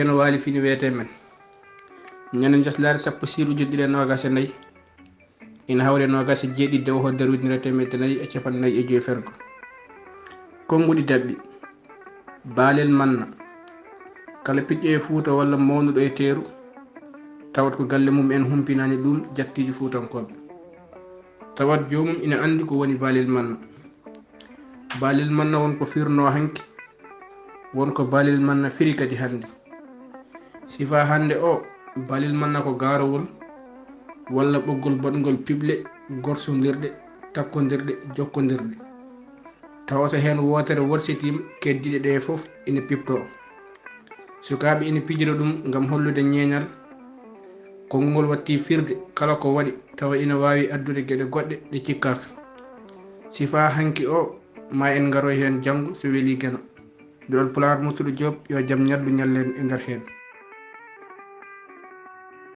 no waali fini wiyete men ñanen jaslare sappo siiru joddiɗe nogas e nayyi ina hawre nogas e jeeɗiɗi o hoddere ujunere temedde nayyi e capannayyi e joyi fergo konnguɗi dabɓi baalel manna kala piƴƴo e Fuuta walla mawnuɗo e teeru tawat ko galle mum en humpinani ɗum jattiji fuutankoɓe tawat jomum ina andi ko woni baalel manna wonko firno hanki wonko baalel manna firi kadi hande sifa hande o baalel manna ko garowol walla ɓoggol baɗgol piɓle gorsodirɗe takkodirɗe jokkodirɗe tawa so hen wotere worsitima keddiɗe ɗe foof ina pipto sukaɓe ina pijira ɗum gam hollude ñeeñal konngol watti firde kala ko waɗi tawa ina wawi addude gueɗe goɗɗe ɗe cikkaka sifa hanki o ma en garoy hen janggo so weeli gueno mbiɗon Pulaar Moutoudou Diop yo jaam ñallu ñallen e nder hen